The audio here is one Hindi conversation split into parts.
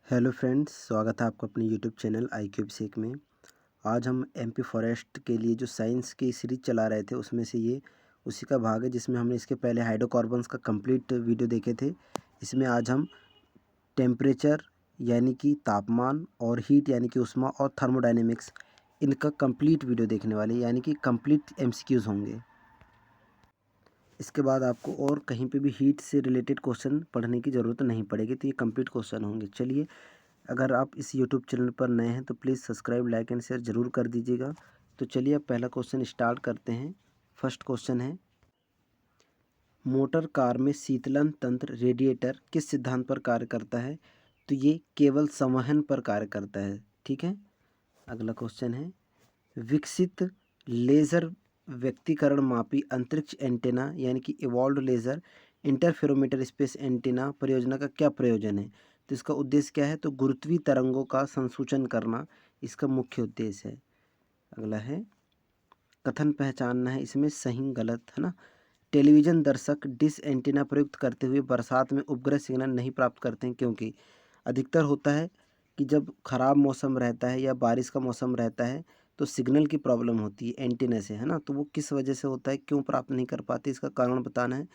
हेलो फ्रेंड्स, स्वागत है आपका अपने यूट्यूब चैनल IQ अभिषेक में। आज हम MP फॉरेस्ट के लिए जो साइंस की सीरीज चला रहे थे उसमें से ये उसी का भाग है जिसमें हमने इसके पहले हाइड्रोकार्बन्स का कंप्लीट वीडियो देखे थे। इसमें आज हम टेम्परेचर यानी कि तापमान और हीट यानी कि ऊष्मा और थर्मोडायनेमिक्स इनका कंप्लीट वीडियो देखने वाले यानी कि कंप्लीट MCQs होंगे। इसके बाद आपको और कहीं पे भी हीट से रिलेटेड क्वेश्चन पढ़ने की ज़रूरत नहीं पड़ेगी, तो ये कंप्लीट क्वेश्चन होंगे। चलिए, अगर आप इस यूट्यूब चैनल पर नए हैं तो please subscribe, like and share ज़रूर कर दीजिएगा। तो चलिए अब पहला क्वेश्चन स्टार्ट करते हैं। फर्स्ट क्वेश्चन है, मोटर कार में शीतलन तंत्र रेडिएटर किस सिद्धांत पर कार्य करता है? तो ये केवल संवहन पर कार्य करता है। ठीक है। अगला क्वेश्चन है, विकसित लेज़र व्यक्तिकरण मापी अंतरिक्ष एंटेना यानी कि evolved laser interferometer space antenna परियोजना का क्या प्रयोजन है? तो इसका उद्देश्य क्या है? तो गुरुत्वीय तरंगों का संसूचन करना इसका मुख्य उद्देश्य है। अगला है, कथन पहचानना है इसमें सही गलत, है ना। टेलीविज़न दर्शक डिश एंटीना प्रयुक्त करते हुए बरसात में उपग्रह सिग्नल नहीं प्राप्त करते हैं क्योंकि अधिकतर होता है कि जब ख़राब मौसम रहता है या बारिश का मौसम रहता है तो सिग्नल की प्रॉब्लम होती है एंटीना से, है ना। तो वो किस वजह से होता है, क्यों प्राप्त नहीं कर पाते, इसका कारण बताना है।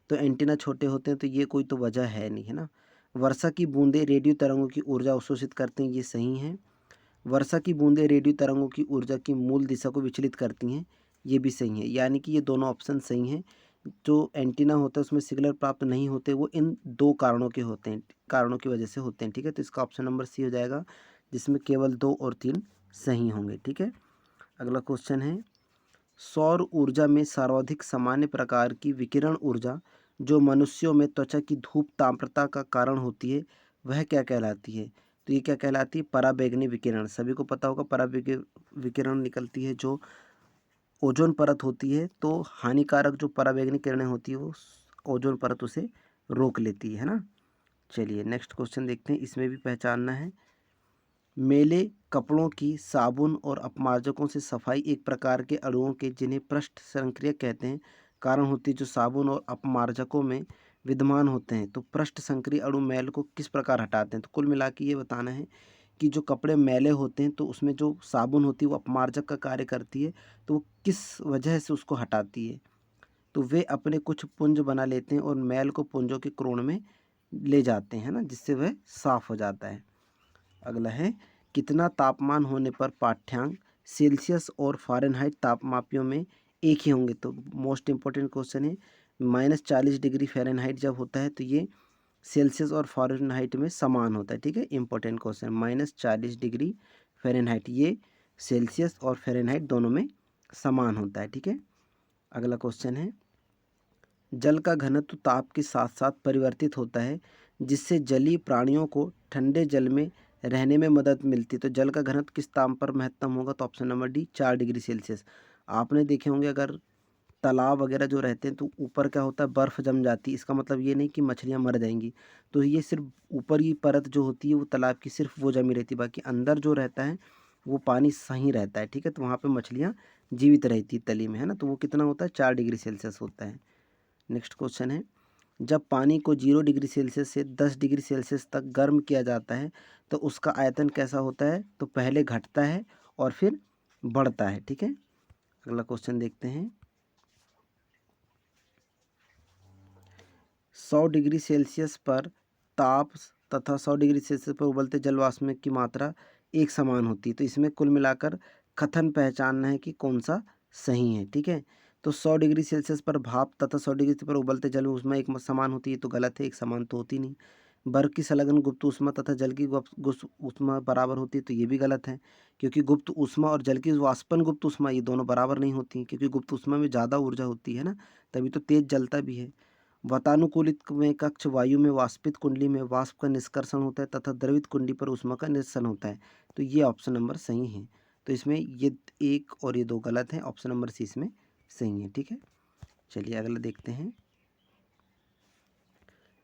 तो एंटीना छोटे होते हैं तो ये कोई तो वजह है नहीं, है ना। वर्षा की बूंदें रेडियो तरंगों की ऊर्जा अवशोषित करती हैं, ये सही है। वर्षा की बूंदें रेडियो तरंगों की ऊर्जा की मूल दिशा को विचलित करती हैं, ये भी सही है। यानी कि ये दोनों ऑप्शन सही हैं। जो एंटीना होता है उसमें सिग्नल प्राप्त नहीं होते, वो इन दो कारणों के होते हैं, कारणों की वजह से होते हैं। ठीक है, तो इसका ऑप्शन नंबर सी हो जाएगा, जिसमें केवल 2 और 3 सही होंगे। ठीक है। अगला क्वेश्चन है, सौर ऊर्जा में सर्वाधिक सामान्य प्रकार की विकिरण ऊर्जा जो मनुष्यों में त्वचा की धूप ताम्रता का कारण होती है वह क्या कहलाती है? तो ये क्या कहलाती है? पराबैंगनी विकिरण। सभी को पता होगा विकिरण निकलती है जो ओजोन परत होती है, तो हानिकारक जो पराबैंगनी किरणें होती है वो ओजोन परत उसे रोक लेती है ना। चलिए नेक्स्ट क्वेश्चन देखते हैं, इसमें भी पहचानना है। मैले कपड़ों की साबुन और अपमार्जकों से सफाई एक प्रकार के अणुओं के जिन्हें पृष्ठ संक्रियक कहते हैं कारण होती है जो साबुन और अपमार्जकों में विद्यमान होते हैं। तो पृष्ठ संक्रिय अणु मैल को किस प्रकार हटाते हैं? तो कुल मिला के ये बताना है कि जो कपड़े मैले होते हैं तो उसमें जो साबुन होती है वो अपमार्जक का कार्य करती है, तो वो किस वजह से उसको हटाती है? तो वे अपने कुछ पुंज बना लेते हैं और मैल को पुंजों के क्रोण में ले जाते हैं ना, जिससे वह साफ हो जाता है। अगला है, कितना तापमान होने पर पाठ्यांक सेल्सियस और फ़ारेनहाइट तापमापियों में एक ही होंगे? तो मोस्ट इम्पोर्टेंट क्वेश्चन है। -40 डिग्री फ़ारेनहाइट जब होता है तो ये सेल्सियस और फ़ारेनहाइट में समान होता है। ठीक है, इंपॉर्टेंट क्वेश्चन। -40 डिग्री फ़ारेनहाइट ये सेल्सियस और फ़ारेनहाइट दोनों में समान होता है। ठीक है। अगला क्वेश्चन है, जल का घनत्व ताप के साथ साथ परिवर्तित होता है जिससे जलीय प्राणियों को ठंडे जल में रहने में मदद मिलती है। तो जल का घनत्व किस ताप पर महत्तम होगा? तो option number D 4 degree Celsius. आपने देखे होंगे अगर तालाब वगैरह जो रहते हैं तो ऊपर क्या होता है, बर्फ़ जम जाती है। इसका मतलब ये नहीं कि मछलियाँ मर जाएंगी, तो ये सिर्फ ऊपर की परत जो होती है वो तालाब की सिर्फ वो जमी रहती है, बाकी अंदर जो रहता है वो पानी सही रहता है। ठीक है, तो वहाँ पे मछलियाँ जीवित रहती है तली में, है ना। तो वो कितना होता है? 4 डिग्री सेल्सियस होता है। नेक्स्ट क्वेश्चन है, जब पानी को 0 डिग्री सेल्सियस से 10 डिग्री सेल्सियस तक गर्म किया जाता है तो उसका आयतन कैसा होता है? तो पहले घटता है और फिर बढ़ता है। ठीक है। अगला क्वेश्चन देखते हैं, 100 डिग्री सेल्सियस पर ताप तथा 100 डिग्री सेल्सियस पर उबलते जल वाष्प में की मात्रा एक समान होती है। तो इसमें कुल मिलाकर कथन पहचानना है कि कौन सा सही है। ठीक है, तो 100 डिग्री सेल्सियस पर भाप तथा 100 डिग्री पर उबलते जल में ऊष्मा एक समान होती है, तो गलत है, एक समान तो होती नहीं। बर्फ की संलग्न गुप्त ऊष्मा तथा जल की गुप्त ऊष्मा बराबर होती है, तो ये भी गलत है, क्योंकि गुप्त ऊष्मा और जल की वाष्पन गुप्त ऊष्मा ये दोनों बराबर नहीं होती हैं, क्योंकि गुप्त ऊष्मा में ज़्यादा ऊर्जा होती है ना, तभी तो तेज जलता भी है। वातानुकूलित में कक्ष वायु में वाष्पित कुंडली में वाष्प का निष्कर्षण होता है तथा द्रवित कुंडली पर ऊष्मा का निरसन होता है, तो ये ऑप्शन नंबर सही है। तो इसमें ये एक और ये दो गलत हैं, ऑप्शन नंबर सी इसमें सही है। ठीक है। चलिए अगला देखते हैं,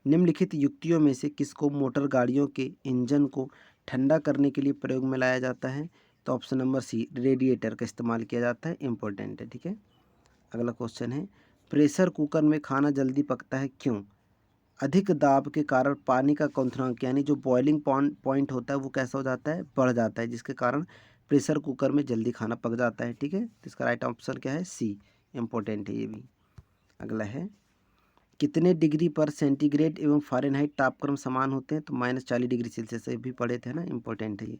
निम्नलिखित युक्तियों में से किसको मोटर गाड़ियों के इंजन को ठंडा करने के लिए प्रयोग में लाया जाता है? तो ऑप्शन नंबर सी रेडिएटर का इस्तेमाल किया जाता है, इंपॉर्टेंट है। ठीक है। अगला क्वेश्चन है, प्रेशर कुकर में खाना जल्दी पकता है क्यों? अधिक दाब के कारण पानी का क्वथनांक यानी जो बॉइलिंग पॉइंट होता है वो कैसा हो जाता है, बढ़ जाता है, जिसके कारण प्रेशर कुकर में जल्दी खाना पक जाता है। ठीक है, तो इसका राइट ऑप्शन क्या है, सी। इम्पोर्टेंट है ये भी। अगला है, कितने डिग्री पर सेंटीग्रेड एवं फ़ारेनहाइट तापक्रम समान होते हैं, तो -40 डिग्री सेल्सियस से भी पढ़े थे ना, इम्पोर्टेंट है ये।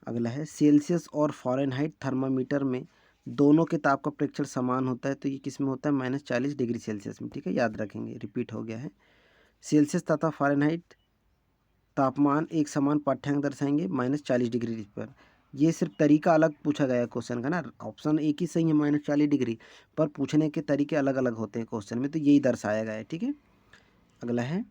अगला है, सेल्सियस और फ़ारेनहाइट थर्मामीटर में दोनों के ताप का प्रेक्षण समान होता है, तो ये किस में होता है, -40 डिग्री सेल्सियस में। ठीक है, याद रखेंगे, रिपीट हो गया है। सेल्सियस तथा फ़ारेनहाइट तापमान एक समान पाठ्यांक दर्शाएंगे -40 डिग्री पर। ये सिर्फ तरीका अलग पूछा गया है क्वेश्चन का ना, ऑप्शन एक ही सही है -40 डिग्री, पर पूछने के तरीके अलग अलग होते हैं क्वेश्चन में, तो यही दर्शाया गया है। ठीक है, अगला है,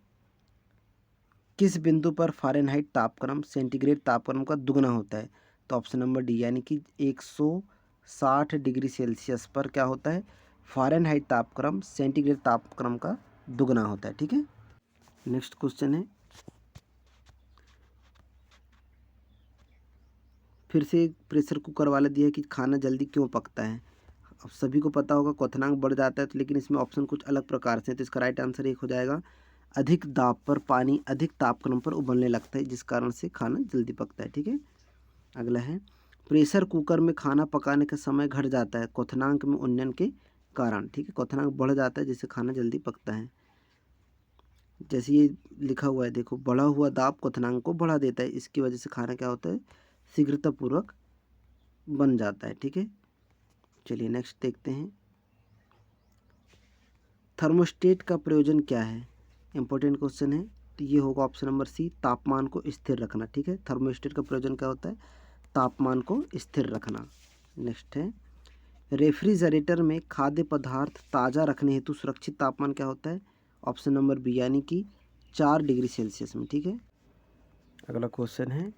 किस बिंदु पर फ़ारेनहाइट तापक्रम सेंटीग्रेड तापक्रम का दुगना होता है, तो ऑप्शन नंबर डी, यानी कि 160 डिग्री सेल्सियस पर क्या होता है, फ़ारेनहाइट तापक्रम सेंटीग्रेड तापक्रम का दुगना होता है। ठीक है, नेक्स्ट क्वेश्चन है, फिर से प्रेशर कुकर वाला दिया है कि खाना जल्दी क्यों पकता है। अब सभी को पता होगा क्वथनांक बढ़ जाता है, तो लेकिन इसमें ऑप्शन कुछ अलग प्रकार से है, तो इसका राइट आंसर एक हो जाएगा, अधिक दाब पर पानी अधिक तापक्रम पर उबलने लगता है, जिस कारण से खाना जल्दी पकता है। ठीक है, अगला है, प्रेशर कुकर में खाना पकाने का समय घट जाता है क्वथनांक में उन्नयन के कारण। ठीक है, क्वथनांक बढ़ जाता है जिससे खाना जल्दी पकता है। जैसे ये लिखा हुआ है, देखो, बढ़ा हुआ दाब क्वथनांक को बढ़ा देता है, इसकी वजह से खाना क्या होता है, शीघ्रतापूर्वक बन जाता है। ठीक है, चलिए नेक्स्ट देखते हैं, थर्मोस्टेट का प्रयोजन क्या है, इंपॉर्टेंट क्वेश्चन है, तो ये होगा ऑप्शन नंबर सी, तापमान को स्थिर रखना। ठीक है, थर्मोस्टेट का प्रयोजन क्या होता है, तापमान को स्थिर रखना। नेक्स्ट है, रेफ्रिजरेटर में खाद्य पदार्थ ताज़ा रखने हेतु सुरक्षित तापमान क्या होता है, ऑप्शन नंबर बी, यानी कि 4 डिग्री सेल्सियस में। ठीक है, अगला क्वेश्चन है,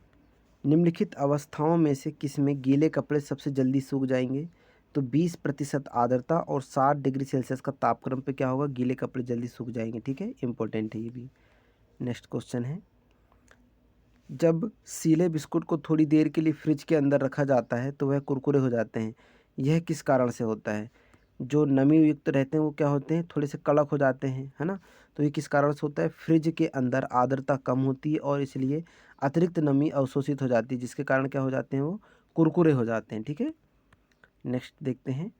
निम्नलिखित अवस्थाओं में से किस में गीले कपड़े सबसे जल्दी सूख जाएंगे, तो 20% आर्द्रता और 60 डिग्री सेल्सियस का तापक्रम पे क्या होगा, गीले कपड़े जल्दी सूख जाएंगे। ठीक है, इंपॉर्टेंट है ये भी। नेक्स्ट क्वेश्चन है, जब सीले बिस्कुट को थोड़ी देर के लिए फ्रिज के अंदर रखा जाता है तो वह कुरकुरे हो जाते हैं, यह किस कारण से होता है, जो नमी युक्त रहते हैं वो क्या होते हैं, थोड़े से कड़क हो जाते हैं, है ना, तो ये किस कारण से होता है, फ्रिज के अंदर आर्द्रता कम होती है और इसलिए अतिरिक्त नमी अवशोषित हो जाती है, जिसके कारण क्या हो जाते हैं, वो कुरकुरे हो जाते हैं। ठीक है, नेक्स्ट देखते हैं,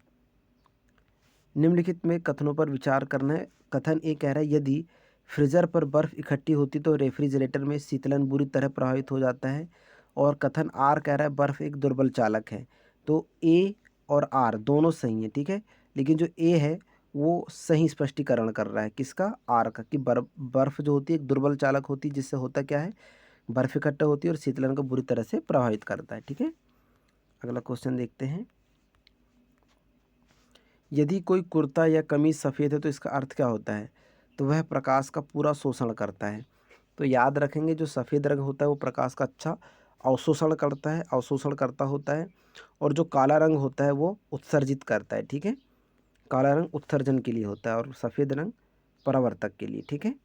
निम्नलिखित में कथनों पर विचार करना है। कथन ए कह रहा है, यदि फ्रीजर पर बर्फ़ इकट्ठी होती तो रेफ्रिजरेटर में शीतलन बुरी तरह प्रभावित हो जाता है। और कथन आर कह रहा है, बर्फ़ एक दुर्बल चालक है। तो ए और आर दोनों सही हैं। ठीक है, लेकिन जो ए है वो सही स्पष्टीकरण कर रहा है, किसका, आर का, कि बर्फ़ जो होती है एक दुर्बल चालक होती है, जिससे होता क्या है, बर्फ़ इकट्ठा होती है और शीतलन को बुरी तरह से प्रभावित करता है। ठीक है, अगला क्वेश्चन देखते हैं, यदि कोई कुर्ता या कमीज सफ़ेद है तो इसका अर्थ क्या होता है, तो वह प्रकाश का पूरा शोषण करता है। तो याद रखेंगे, जो सफ़ेद रंग होता है वो प्रकाश का अच्छा अवशोषण करता है, अवशोषण करता होता है, और जो काला रंग होता है वो उत्सर्जित करता है। ठीक है, काला रंग उत्सर्जन के लिए होता है और सफ़ेद रंग परावर्तक के लिए। ठीक है,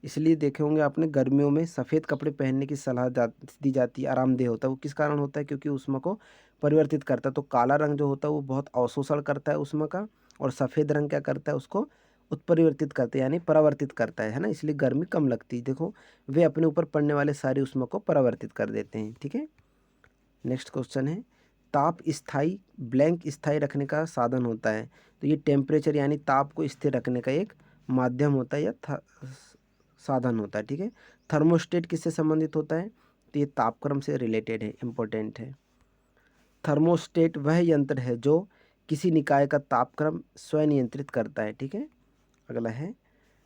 इसलिए देखे होंगे आपने, गर्मियों में सफ़ेद कपड़े पहनने की सलाह दी जाती है, आरामदेह होता है, वो किस कारण होता है, क्योंकि ऊष्मा को परिवर्तित करता है। तो काला रंग जो होता है वो बहुत अवशोषण करता है ऊष्मा का, और सफ़ेद रंग क्या करता है, उसको उत्परिवर्तित करता है, यानी परावर्तित करता है ना, इसलिए गर्मी कम लगती है। देखो, वे अपने ऊपर पड़ने वाले सारी ऊष्मा को परावर्तित कर देते हैं। ठीक है, नेक्स्ट क्वेश्चन है, ताप स्थायी ब्लैंक स्थायी रखने का साधन होता है, तो ये टेम्परेचर यानी ताप को स्थिर रखने का एक माध्यम होता है या साधन होता है। ठीक है, थर्मोस्टेट किससे संबंधित होता है, तो ये तापक्रम से रिलेटेड है, इम्पोर्टेंट है। थर्मोस्टेट वह यंत्र है जो किसी निकाय का तापक्रम स्वयं नियंत्रित करता है। ठीक है, अगला है,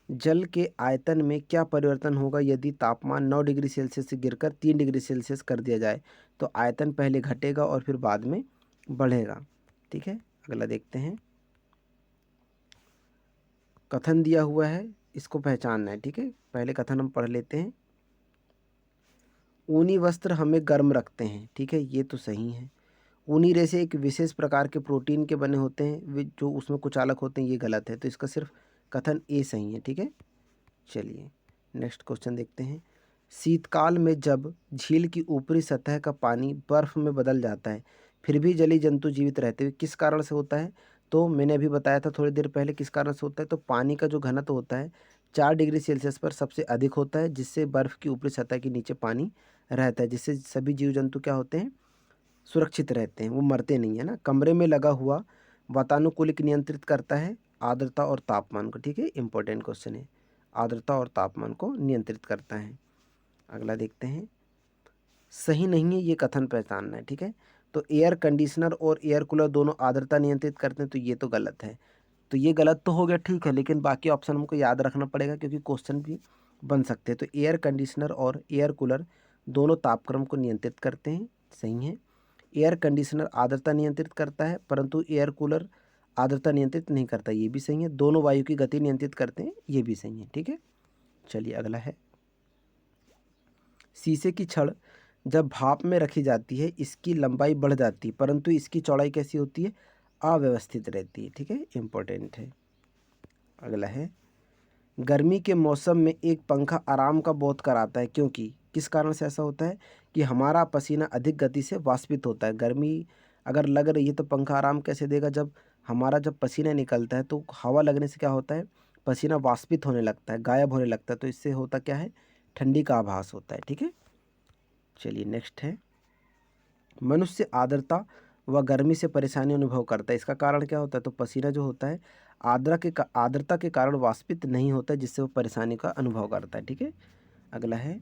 जल के आयतन में क्या परिवर्तन होगा यदि तापमान 9 डिग्री सेल्सियस से गिरकर 3 डिग्री सेल्सियस कर दिया जाए, तो आयतन पहले घटेगा और फिर बाद में बढ़ेगा। ठीक है, अगला देखते हैं, कथन दिया हुआ है, इसको पहचानना है। ठीक है, पहले कथन हम पढ़ लेते हैं, ऊनी वस्त्र हमें गर्म रखते हैं। ठीक है, ये तो सही है। ऊनी रेशे एक विशेष प्रकार के प्रोटीन के बने होते हैं, वे जो उसमें कुचालक होते हैं, ये गलत है, तो इसका सिर्फ कथन ए सही है। ठीक है, चलिए नेक्स्ट क्वेश्चन देखते हैं, शीतकाल में जब झील की ऊपरी सतह का पानी बर्फ में बदल जाता है फिर भी जलीय जंतु जीवित रहते हुए किस कारण से होता है, तो मैंने अभी बताया था थोड़ी देर पहले किस कारण से होता है, तो पानी का जो घनत्व होता है 4 डिग्री सेल्सियस पर सबसे अधिक होता है, जिससे बर्फ़ की ऊपरी सतह के नीचे पानी रहता है, जिससे सभी जीव जंतु क्या होते हैं, सुरक्षित रहते हैं, वो मरते नहीं है ना। कमरे में लगा हुआ वातानुकूलित नियंत्रित करता है आर्द्रता और तापमान को, ठीक है, इंपॉर्टेंट क्वेश्चन है। आर्द्रता और तापमान को नियंत्रित करता है। अगला देखते हैं, सही नहीं है ये कथन पहचानना है, ठीक है। तो एयर कंडीशनर और एयर कूलर दोनों आर्द्रता नियंत्रित करते हैं, तो ये तो गलत है। तो ये गलत तो हो गया, ठीक है, लेकिन बाकी ऑप्शन हमको याद रखना पड़ेगा क्योंकि क्वेश्चन भी बन सकते हैं। तो एयर कंडीशनर और एयर कूलर दोनों तापक्रम को नियंत्रित करते हैं, सही है। एयर कंडीशनर आर्द्रता नियंत्रित करता है, परंतु एयर कूलर आर्द्रता नियंत्रित नहीं करता, ये भी सही है। दोनों वायु की गति नियंत्रित करते हैं, ये भी सही है, ठीक है। चलिए अगला है, शीशे की छड़ जब भाप में रखी जाती है इसकी लंबाई बढ़ जाती है, परंतु इसकी चौड़ाई कैसी होती है, अव्यवस्थित रहती है, ठीक है, इम्पोर्टेंट है। अगला है, गर्मी के मौसम में एक पंखा आराम का बोध कराता है, क्योंकि किस कारण से ऐसा होता है कि हमारा पसीना अधिक गति से वाष्पित होता है। गर्मी अगर लग रही है तो पंखा आराम कैसे देगा, जब पसीना निकलता है तो हवा लगने से क्या होता है, पसीना वाष्पित होने लगता है, गायब होने लगता है, तो इससे होता क्या है, ठंडी का आभास होता है, ठीक है। चलिए नेक्स्ट है, मनुष्य आर्द्रता व गर्मी से परेशानी अनुभव करता है, इसका कारण क्या होता है, तो पसीना जो होता है आर्द्रता के कारण वाष्पित नहीं होता है, जिससे वो परेशानी का अनुभव करता है, ठीक है। अगला है,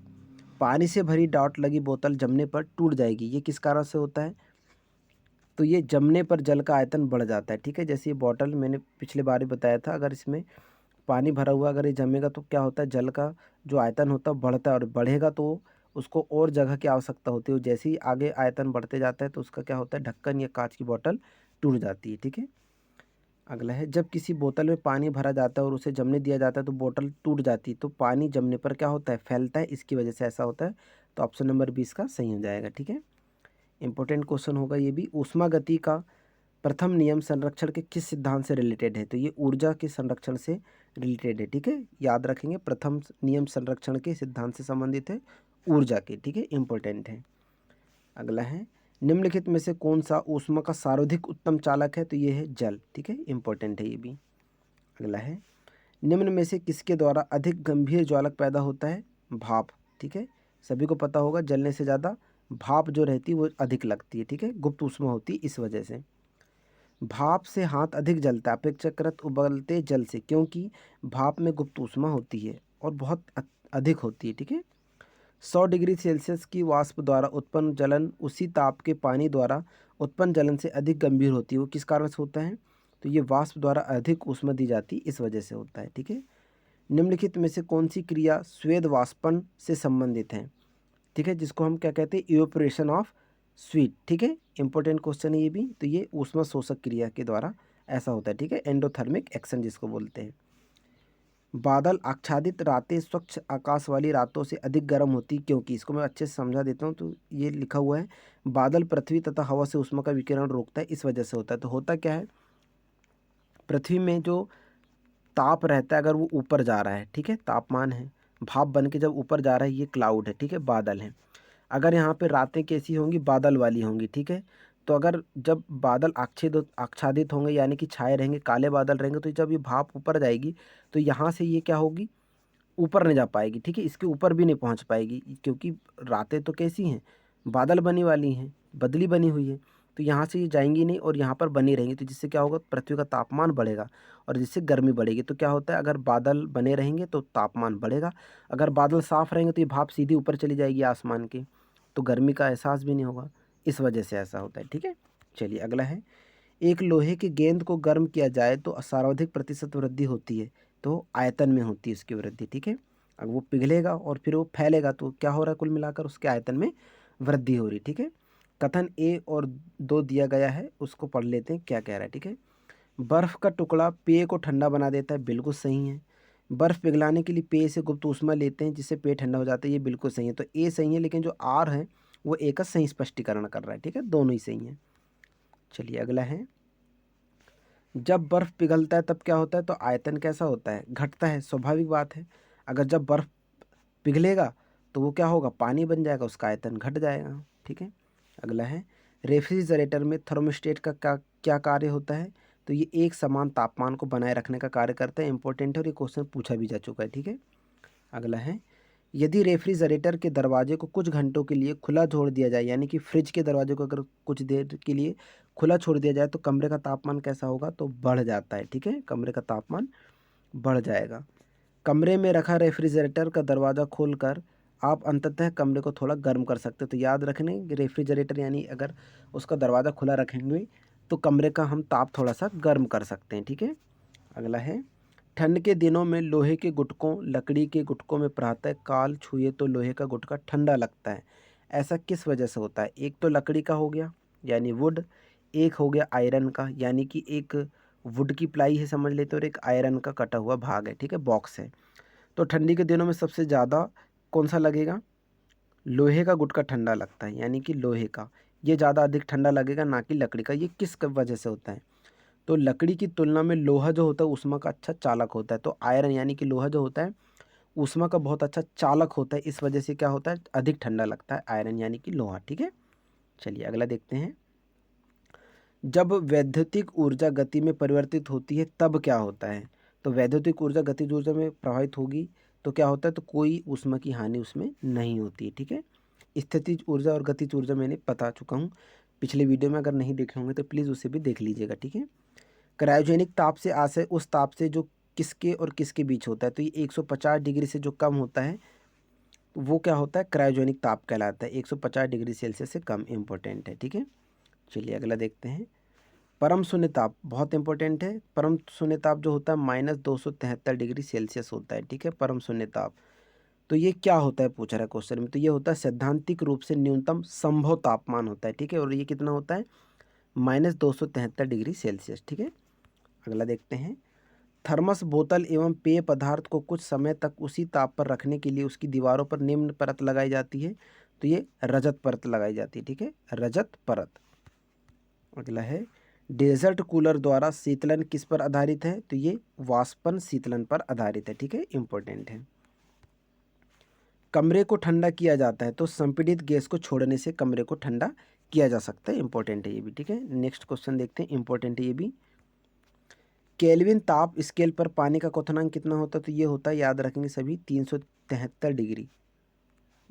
पानी से भरी डॉट लगी बोतल जमने पर टूट जाएगी, ये किस कारण से होता है, तो ये जमने पर जल का आयतन बढ़ जाता है, ठीक है। जैसे ये बॉटल मैंने पिछले बार ही बताया था, अगर इसमें पानी भरा हुआ अगर ये जमेगा तो क्या होता है, जल का जो आयतन होता है बढ़ता है, और बढ़ेगा तो उसको और जगह की आवश्यकता होती है। जैसे ही आगे आयतन बढ़ते जाता है तो उसका क्या होता है, ढक्कन या कांच की बोतल टूट जाती है, ठीक है। अगला है, जब किसी बोतल में पानी भरा जाता है और उसे जमने दिया जाता है तो बोतल टूट जाती है, तो पानी जमने पर क्या होता है, फैलता है, इसकी वजह से ऐसा होता है। तो ऑप्शन नंबर 20 का सही हो जाएगा, ठीक है। इंपॉर्टेंट क्वेश्चन होगा ये भी, ऊष्मा गति का प्रथम नियम संरक्षण के किस सिद्धांत से रिलेटेड है, तो ये ऊर्जा के संरक्षण से रिलेटेड है, ठीक है, याद रखेंगे। प्रथम नियम संरक्षण के सिद्धांत से संबंधित है, ऊर्जा के, ठीक है, इंपॉर्टेंट है। अगला है, निम्नलिखित में से कौन सा ऊष्मा का सर्वाधिक उत्तम चालक है, तो ये है जल, ठीक है, इंपॉर्टेंट है ये भी। अगला है, निम्न में से किसके द्वारा अधिक गंभीर ज्वालक पैदा होता है, भाप, ठीक है। सभी को पता होगा जलने से ज़्यादा भाप जो रहती है वो अधिक लगती है, ठीक है, गुप्त ऊष्मा होती है इस वजह से। भाप से हाथ अधिक जलता है अपेक्षाकृत उबलते जल से, क्योंकि भाप में गुप्त ऊष्मा होती है और बहुत अधिक होती है, ठीक है। 100 डिग्री सेल्सियस की वाष्प द्वारा उत्पन्न जलन उसी ताप के पानी द्वारा उत्पन्न जलन से अधिक गंभीर होती है, वो किस कारण से होता है, तो ये वाष्प द्वारा अधिक ऊष्मा दी जाती है, इस वजह से होता है, ठीक है। निम्नलिखित में से कौन सी क्रिया स्वेद वाष्पन से संबंधित है, ठीक है, जिसको हम क्या कहते हैं, इवेपोरेशन ऑफ स्वीट, ठीक है, इंपॉर्टेंट क्वेश्चन है ये भी। तो ये ऊष्मा शोषक क्रिया के द्वारा ऐसा होता है, ठीक है, एंडोथर्मिक एक्शन जिसको बोलते हैं। बादल आच्छादित रातें स्वच्छ आकाश वाली रातों से अधिक गर्म होती, क्योंकि इसको मैं अच्छे से समझा देता हूँ। तो ये लिखा हुआ है, बादल पृथ्वी तथा हवा से ऊष्मा का विकिरण रोकता है, इस वजह से होता है। तो होता क्या है, पृथ्वी में जो ताप रहता है अगर वो ऊपर जा रहा है, ठीक है, तापमान है, भाप बन के जब ऊपर जा रहा है, ये क्लाउड है, ठीक है, बादल है। अगर यहाँ पे रातें कैसी होंगी, बादल वाली होंगी, ठीक है। तो अगर जब बादल आच्छादित होंगे यानी कि छाए रहेंगे, काले बादल रहेंगे, तो जब ये भाप ऊपर जाएगी तो यहाँ से ये क्या होगी, ऊपर नहीं जा पाएगी, ठीक है, इसके ऊपर भी नहीं पहुँच पाएगी, क्योंकि रातें तो कैसी हैं, बादल बनी वाली हैं, बदली बनी हुई है। तो यहाँ से ये जाएंगी नहीं और यहाँ पर बनी रहेंगी, तो जिससे क्या होगा, पृथ्वी का तापमान बढ़ेगा और जिससे गर्मी बढ़ेगी। तो क्या होता है, अगर बादल बने रहेंगे तो तापमान बढ़ेगा, अगर बादल साफ रहेंगे तो ये भाप सीधी ऊपर चली जाएगी आसमान के, तो गर्मी का एहसास भी नहीं होगा, इस वजह से ऐसा होता है, ठीक है। चलिए अगला है, एक लोहे की गेंद को गर्म किया जाए तो सर्वाधिक प्रतिशत वृद्धि होती है, तो आयतन में होती है उसकी वृद्धि, ठीक है। अगर वो पिघलेगा और फिर वो फैलेगा तो क्या हो रहा है, कुल मिलाकर उसके आयतन में वृद्धि हो रही, ठीक है। कथन ए और 2 दिया गया है, उसको पढ़ लेते हैं क्या कह रहा है, ठीक है। बर्फ़ का टुकड़ा पेय को ठंडा बना देता है, बिल्कुल सही है। बर्फ़ पिघलाने के लिए पेय से गुप्त ऊष्मा लेते हैं जिससे पेय ठंडा हो जाता है, ये बिल्कुल सही है। तो ए सही है, लेकिन जो आर है वो ए का सही स्पष्टीकरण कर रहा है, ठीक है, दोनों ही सही हैं। चलिए अगला है, जब बर्फ़ पिघलता है तब क्या होता है, तो आयतन कैसा होता है, घटता है, स्वाभाविक बात है। अगर जब बर्फ़ पिघलेगा तो वो क्या होगा, पानी बन जाएगा, उसका आयतन घट जाएगा, ठीक है। अगला है, रेफ्रिजरेटर में थर्मोस्टेट का क्या क्या कार्य होता है, तो ये एक समान तापमान को बनाए रखने का कार्य करता है। इंपॉर्टेंट है और ये क्वेश्चन पूछा भी जा चुका है, ठीक है। अगला है, यदि रेफ्रिजरेटर के दरवाजे को कुछ घंटों के लिए खुला छोड़ दिया जाए, यानी कि फ्रिज के दरवाजे को अगर कुछ देर के लिए खुला छोड़ दिया जाए तो कमरे का तापमान कैसा होगा, तो बढ़ जाता है, ठीक है। कमरे का तापमान बढ़ जाएगा। कमरे में रखा रेफ्रिजरेटर का दरवाज़ा खोलकर आप अंततः कमरे को थोड़ा गर्म कर सकते हो। तो याद रखने, रेफ्रिजरेटर यानी अगर उसका दरवाज़ा खुला रखेंगे तो कमरे का हम ताप थोड़ा सा गर्म कर सकते हैं, ठीक है। अगला है, ठंड के दिनों में लोहे के गुटकों लकड़ी के गुटकों में प्रातः काल छुए तो लोहे का गुटका ठंडा लगता है। ऐसा किस वजह से होता है? एक तो लकड़ी का हो गया यानी वुड, एक हो गया आयरन का यानी कि एक वुड की प्लाई है समझ लेते, और एक आयरन का कटा हुआ भाग है, ठीक है, बॉक्स है। तो ठंडी के दिनों में सबसे ज़्यादा कौन सा लगेगा? लोहे का गुटका ठंडा लगता है, यानी कि लोहे का ये ज़्यादा अधिक ठंडा लगेगा, ना कि लकड़ी का। ये किस वजह से होता है? तो लकड़ी की तुलना में लोहा जो होता है ऊष्मा का अच्छा चालक होता है। तो आयरन यानी कि लोहा जो होता है ऊष्मा का बहुत अच्छा चालक होता है, इस वजह से क्या होता है, अधिक ठंडा लगता है आयरन यानी कि लोहा, ठीक है। चलिए अगला देखते हैं। जब वैद्युतिक ऊर्जा गति में परिवर्तित होती है तब क्या होता है? तो वैद्युतिक ऊर्जा गतिज ऊर्जा में प्रभावित होगी तो क्या होता है, तो कोई ऊष्मा की हानि उसमें नहीं होती है, ठीक है। स्थितिज ऊर्जा और गतिज ऊर्जा मैंने बता चुका हूँ पिछले वीडियो में, अगर नहीं देखे होंगे तो प्लीज़ उसे भी देख लीजिएगा, ठीक है। क्रायोजेनिक ताप से आशय उस ताप से जो किसके और किसके बीच होता है, तो ये 150 डिग्री से जो कम होता है वो क्या होता है, क्रायोजेनिक ताप कहलाता है। 150 डिग्री सेल्सियस से कम इंपॉर्टेंट है, ठीक है। चलिए अगला देखते हैं। परम शून्य ताप बहुत इंपॉर्टेंट है। परम शून्य ताप जो होता है -273 डिग्री सेल्सियस होता है, ठीक है, परम शून्य ताप। तो ये क्या होता है पूछा रहा है क्वेश्चन में, तो ये होता है सैद्धांतिक रूप से न्यूनतम संभव तापमान होता है, ठीक है, और ये कितना होता है -273 डिग्री सेल्सियस, ठीक है। अगला देखते हैं। थर्मस बोतल एवं पेय पदार्थ को कुछ समय तक उसी ताप पर रखने के लिए उसकी दीवारों पर निम्न परत लगाई जाती है, तो ये रजत परत लगाई जाती है, ठीक है, रजत परत। अगला है, डेजर्ट कूलर द्वारा शीतलन किस पर आधारित है, तो ये वाष्पन शीतलन पर आधारित है, ठीक है, इंपॉर्टेंट है। कमरे को ठंडा किया जाता है तो संपीड़ित गैस को छोड़ने से कमरे को ठंडा किया जा सकता है, इंपॉर्टेंट है ये भी, ठीक है। नेक्स्ट क्वेश्चन देखते हैं, इंपॉर्टेंट है ये भी। केल्विन ताप स्केल पर पानी का क्वथनांक कितना होता है, तो ये होता है, याद रखेंगे सभी, 373 डिग्री,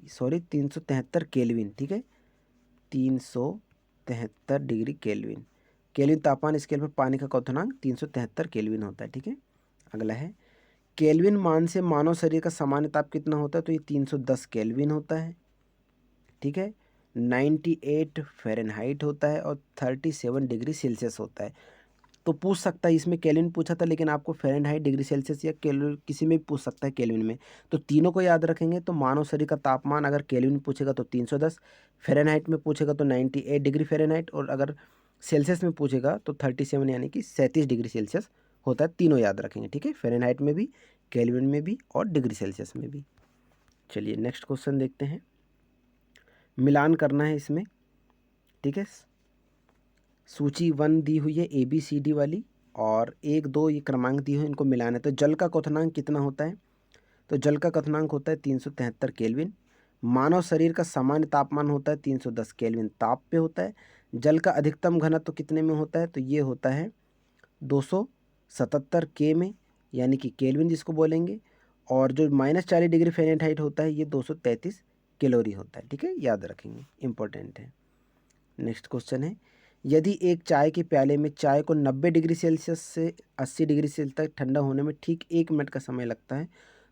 सॉरी 373 केल्विन, ठीक है, 373 डिग्री केल्विन। केल्विन तापमान स्केल पर पानी का क्वथनांक 373 केल्विन होता है, ठीक है। अगला है, केल्विन मान से मानव शरीर का सामान्य ताप कितना होता है, तो ये 310 केल्विन होता है, ठीक है। 98 फ़ारेनहाइट होता है और 37 डिग्री सेल्सियस होता है। तो पूछ सकता है, इसमें केल्विन पूछा था लेकिन आपको फ़ारेनहाइट डिग्री सेल्सियस या केल्विन किसी में भी पूछ सकता है केल्विन में। तो तीनों को याद रखेंगे। तो मानव शरीर का तापमान अगर केल्विन पूछेगा तो 310, फ़ारेनहाइट में पूछेगा तो 98 डिग्री फ़ारेनहाइट, और अगर सेल्सियस में पूछेगा तो 37 यानी कि 37 डिग्री सेल्सियस होता है। तीनों याद रखेंगे, ठीक है, फ़ारेनहाइट में भी, केल्विन में भी और डिग्री सेल्सियस में भी। चलिए नेक्स्ट क्वेश्चन देखते हैं। मिलान करना है इसमें, ठीक है। सूची 1 दी हुई है ABCD वाली, और 1 2 ये क्रमांक दिए हुए, इनको मिलाना है। तो जल का क्वथनांक कितना होता है, तो जल का क्वथनांक होता है 373 केल्विन। मानव शरीर का सामान्य तापमान होता है 310 केल्विन ताप पे होता है। जल का अधिकतम घनत्व तो कितने में होता है, तो ये होता है 277 के में, यानी कि केल्विन जिसको बोलेंगे, और जो -40 डिग्री फ़ारेनहाइट होता है ये 233 कैलोरी होता है, ठीक है, याद रखेंगे, इंपॉर्टेंट है। नेक्स्ट क्वेश्चन है, यदि एक चाय के प्याले में चाय को 90 डिग्री सेल्सियस से 80 डिग्री सेल्सियस तक ठंडा होने में ठीक 1 मिनट का समय लगता है,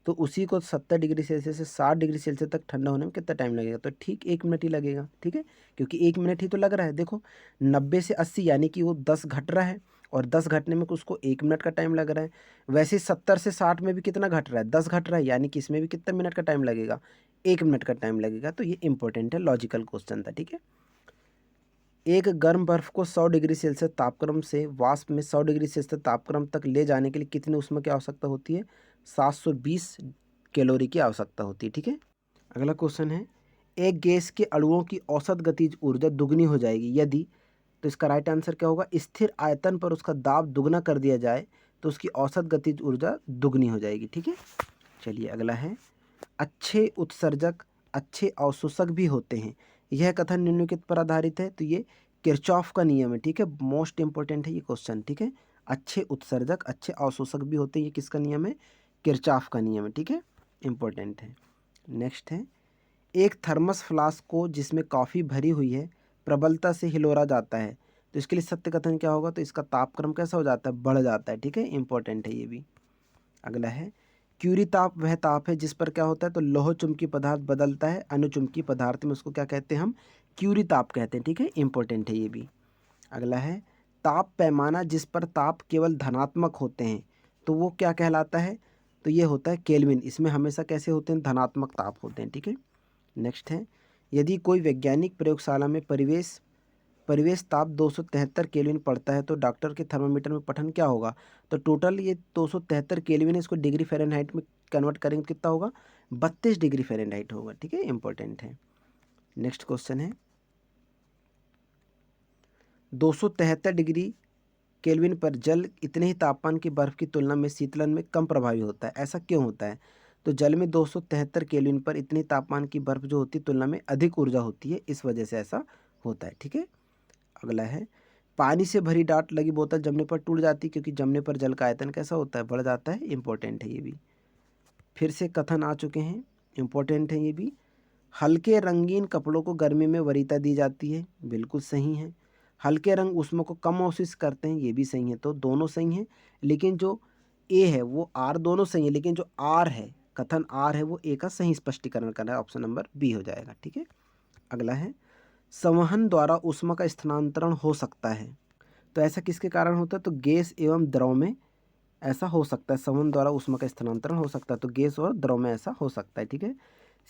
तो उसी को 70 डिग्री सेल्सियस से 60 डिग्री सेल्सियस तक ठंडा होने में कितना टाइम लगेगा, तो ठीक 1 मिनट ही लगेगा, ठीक है, क्योंकि 1 मिनट ही तो लग रहा है। देखो 90 से 80 यानी कि वो 10 घट रहा है, और 10 घटने में उसको 1 मिनट का टाइम लग रहा है। वैसे 70 से 60 में भी कितना घट रहा है, 10 घट रहा है, यानी कि इसमें भी कितना मिनट का टाइम लगेगा, 1 मिनट का टाइम लगेगा। तो ये इंपॉर्टेंट है, लॉजिकल क्वेश्चन था, ठीक है। एक गर्म बर्फ को 100 डिग्री सेल्सियस तापक्रम से वाष्प में 100 डिग्री सेल्सियस तापक्रम तक ले जाने के लिए कितनी ऊष्मा की आवश्यकता होती है, 720 कैलोरी की आवश्यकता होती है, ठीक है। अगला क्वेश्चन है, एक गैस के अणुओं की औसत गतिज ऊर्जा दुगनी हो जाएगी यदि, तो इसका राइट आंसर क्या होगा, स्थिर आयतन पर उसका दाब दुगना कर दिया जाए तो उसकी औसत गतिज ऊर्जा दुगनी हो जाएगी, ठीक है। चलिए अगला है, अच्छे उत्सर्जक अच्छे अवशोषक भी होते हैं, यह कथन निम्नलिखित पर आधारित है, तो ये किरचॉफ का नियम है, ठीक है, मोस्ट इंपॉर्टेंट है ये क्वेश्चन, ठीक है। अच्छे उत्सर्जक, अच्छे अवशोषक भी होते हैं। ये किसका नियम है? किरचॉफ का नियम है, ठीक है, इंपॉर्टेंट है। नेक्स्ट है, एक थर्मस फ्लास्क को जिसमें कॉफ़ी भरी हुई है प्रबलता से हिलोरा जाता है, तो इसके लिए सत्य कथन क्या होगा? तो इसका तापक्रम कैसा हो जाता है? बढ़ जाता है, ठीक है, इंपॉर्टेंट है ये भी। अगला है, क्यूरी ताप वह ताप है जिस पर क्या होता है? तो लोह चुंबकीय पदार्थ बदलता है अनुचुंबकीय पदार्थ में, उसको क्या कहते हैं? हम क्यूरी ताप कहते हैं, ठीक है, इंपॉर्टेंट है ये भी। अगला है, ताप पैमाना जिस पर ताप केवल धनात्मक होते हैं तो वो क्या कहलाता है? तो ये होता है केल्विन। इसमें हमेशा कैसे होते हैं? धनात्मक ताप होते हैं, ठीक है। नेक्स्ट है, यदि कोई वैज्ञानिक प्रयोगशाला में परिवेश परिवेश ताप 273 केल्विन पड़ता है तो डॉक्टर के थर्मामीटर में पठन क्या होगा? तो टोटल ये 273 केल्विन है, इसको डिग्री फ़ारेनहाइट में कन्वर्ट करेंगे तो कितना होगा? 32 डिग्री फ़ारेनहाइट होगा, ठीक है, इंपॉर्टेंट है। नेक्स्ट क्वेश्चन है, 273 डिग्री केल्विन पर जल इतने ही तापमान की बर्फ़ की तुलना में शीतलन में कम प्रभावी होता है, ऐसा क्यों होता है? तो जल में 273 केल्विन पर इतनी तापमान की बर्फ़ जो होती है तुलना में अधिक ऊर्जा होती है, इस वजह से ऐसा होता है, ठीक है। अगला है, पानी से भरी डाट लगी बोतल जमने पर टूट जाती है क्योंकि जमने पर जल का आयतन कैसा होता है? बढ़ जाता है, इंपॉर्टेंट है ये भी। फिर से कथन आ चुके हैं, इंपॉर्टेंट है ये भी। हल्के रंगीन कपड़ों को गर्मी में वरीयता दी जाती है, बिल्कुल सही है। हल्के रंग ऊष्मा को कम अवशोषित करते हैं, ये भी सही है। तो दोनों सही हैं, लेकिन जो ए है वो आर, दोनों सही है, लेकिन जो आर है, कथन आर है, वो ए का सही स्पष्टीकरण कर रहा है, ऑप्शन नंबर बी हो जाएगा, ठीक है। अगला है, संवहन द्वारा ऊष्मा का स्थानांतरण हो सकता है, तो ऐसा किसके कारण होता है? तो गैस एवं द्रव में ऐसा हो सकता है, संवहन द्वारा ऊष्मा का स्थानांतरण हो सकता है, तो गैस और द्रव में ऐसा हो सकता है, ठीक है।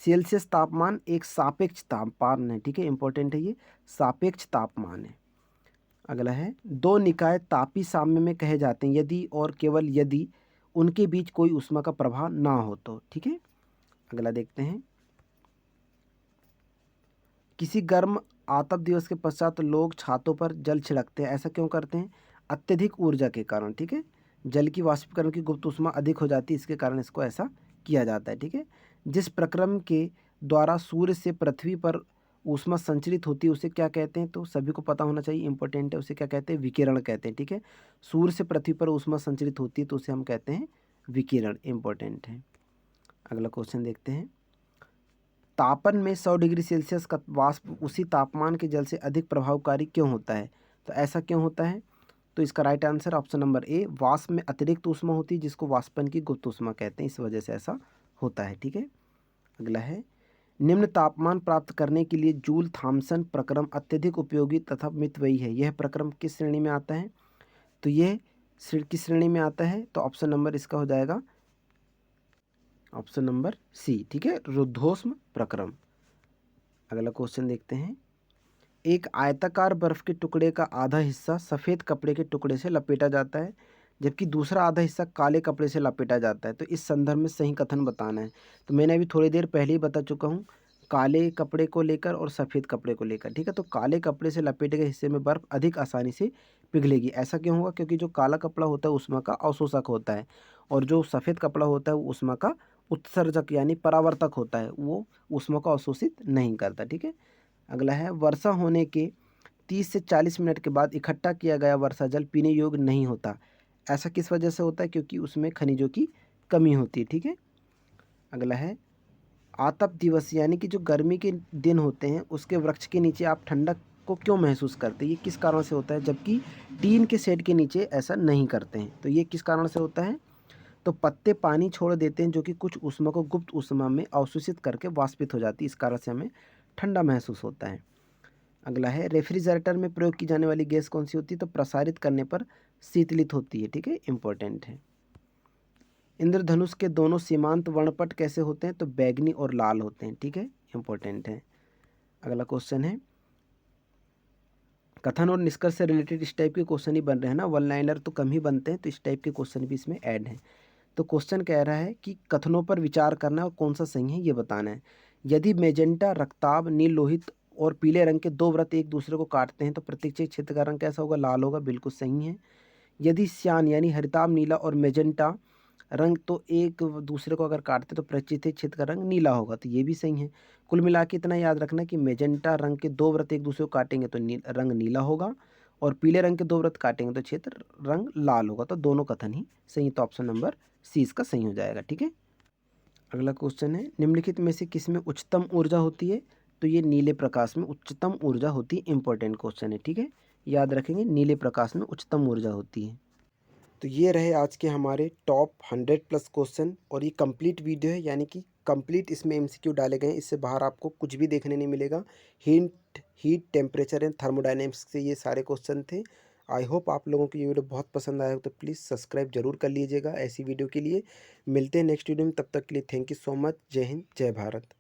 सेल्सियस तापमान एक सापेक्ष तापमान है, ठीक है, इंपॉर्टेंट है ये, सापेक्ष तापमान है। अगला है, दो निकाय तापी साम्य में कहे जाते हैं यदि और केवल यदि उनके बीच कोई ऊष्मा का प्रभाव ना हो तो, ठीक है। अगला देखते हैं, किसी गर्म आतप दिवस के पश्चात लोग छातों पर जल छिड़कते हैं, ऐसा क्यों करते हैं? अत्यधिक ऊर्जा के कारण, ठीक है, जल की वाष्पीकरण की गुप्त ऊष्मा अधिक हो जाती है, इसके कारण इसको ऐसा किया जाता है, ठीक है। जिस प्रक्रम के द्वारा सूर्य से पृथ्वी पर ऊष्मा संचरित होती है उसे क्या कहते हैं? तो सभी को पता होना चाहिए, इंपॉर्टेंट है, उसे क्या कहते हैं? विकिरण कहते हैं, ठीक है। सूर्य से पृथ्वी पर ऊष्मा संचरित होती है तो उसे हम कहते हैं विकिरण, इंपॉर्टेंट है। अगला क्वेश्चन देखते हैं, तापन में 100 डिग्री सेल्सियस का वाष्प उसी तापमान के जल से अधिक प्रभावकारी क्यों होता है? तो ऐसा क्यों होता है? तो इसका right answer option number A, वाष्प में अतिरिक्त ऊष्मा होती है जिसको वाष्पन की गुप्त ऊष्मा कहते हैं, इस वजह से ऐसा होता है, ठीक है। अगला है, निम्न तापमान प्राप्त करने के लिए जूल थॉम्सन प्रक्रम अत्यधिक उपयोगी तथा मितव्ययी है, यह प्रक्रम किस श्रेणी में आता है? तो यह किस श्रेणी में आता है? तो ऑप्शन नंबर इसका हो जाएगा ऑप्शन नंबर सी, ठीक है, रुद्धोष्म प्रक्रम। अगला क्वेश्चन देखते हैं, एक आयताकार बर्फ के टुकड़े का आधा हिस्सा सफ़ेद कपड़े के टुकड़े से लपेटा जाता है जबकि दूसरा आधा हिस्सा काले कपड़े से लपेटा जाता है, तो इस संदर्भ में सही कथन बताना है। तो मैंने अभी थोड़ी देर पहले ही बता चुका हूँ, काले कपड़े को लेकर और सफ़ेद कपड़े को लेकर, ठीक है। तो काले कपड़े से लपेटे गए हिस्से में बर्फ़ अधिक आसानी से पिघलेगी, ऐसा क्यों होगा? क्योंकि जो काला कपड़ा होता है ऊष्मा का अवशोषक होता है और जो सफ़ेद कपड़ा होता है वो ऊष्मा का उत्सर्जक यानी परावर्तक होता है, वो ऊष्मा को अवशोषित नहीं करता, ठीक है। अगला है, वर्षा होने के 30 से 40 मिनट के बाद इकट्ठा किया गया वर्षा जल पीने योग्य नहीं होता, ऐसा किस वजह से होता है? क्योंकि उसमें खनिजों की कमी होती है, ठीक है। अगला है, आतप दिवस यानी कि जो गर्मी के दिन होते हैं उसके वृक्ष के नीचे आप ठंडक को क्यों महसूस करते हैं? ये किस कारण से होता है जबकि टीन के शेड के नीचे ऐसा नहीं करते हैं? तो ये किस कारण से होता है? तो पत्ते पानी छोड़ देते हैं जो कि कुछ ऊष्मा को गुप्त ऊष्मा में अवशोषित करके वाष्पित हो जाती है, इस कारण से हमें ठंडा महसूस होता है। अगला है, रेफ्रिजरेटर में प्रयोग की जाने वाली गैस कौन सी होती है? तो प्रसारित करने पर शीतलित होती है, ठीक है, इंपॉर्टेंट है। इंद्रधनुष के दोनों सीमांत वर्णपट कैसे होते हैं? तो बैगनी और लाल होते हैं, ठीक है, इंपॉर्टेंट है। अगला क्वेश्चन है, कथन और निष्कर्ष से रिलेटेड इस टाइप के क्वेश्चन ही बन रहे हैं ना, वन लाइनर तो कम ही बनते हैं, तो इस टाइप के क्वेश्चन भी इसमें ऐड हैं। तो क्वेश्चन कह रहा है कि कथनों पर विचार करना है और कौन सा सही है ये बताना है। यदि मेजेंटा रक्ताभ नील लोहित और पीले रंग के दो वृत्त एक दूसरे को काटते हैं तो प्रतिच्छेद क्षेत्र का रंग कैसा होगा? लाल होगा, बिल्कुल सही है। यदि श्यान यानी हरिताभ नीला और मेजेंटा रंग तो एक दूसरे को अगर काटते तो प्रतिच्छेद क्षेत्र का रंग नीला होगा, तो ये भी सही है। कुल मिला के इतना याद रखना कि मेजेंटा रंग के दो वृत्त एक दूसरे को काटेंगे तो रंग नीला होगा और पीले रंग के 2 वृत्त काटेंगे तो क्षेत्र रंग लाल होगा, तो दोनों कथन ही सही है, तो ऑप्शन नंबर सी इसका सही हो जाएगा। ठीक है, अगला क्वेश्चन है, निम्नलिखित में से किस में उच्चतम ऊर्जा होती है? तो ये नीले प्रकाश में उच्चतम ऊर्जा होती है। इंपॉर्टेंट क्वेश्चन है, ठीक है, याद रखेंगे, नीले प्रकाश में उच्चतम ऊर्जा होती है। तो ये रहे आज के हमारे टॉप 100 प्लस क्वेश्चन, और ये कंप्लीट वीडियो है, यानी कि कंप्लीट इसमें एमसीक्यू डाले गए हैं, इससे बाहर आपको कुछ भी देखने नहीं मिलेगा। हीट टेम्परेचर एंड थर्मोडायनेमिक्स से ये सारे क्वेश्चन थे। आई होप आप लोगों को ये वीडियो बहुत पसंद आया हो, तो प्लीज़ सब्सक्राइब जरूर कर लीजिएगा ऐसी वीडियो के लिए। मिलते हैं नेक्स्ट वीडियो में, तब तक के लिए थैंक यू सो मच। जय हिंद, जय भारत।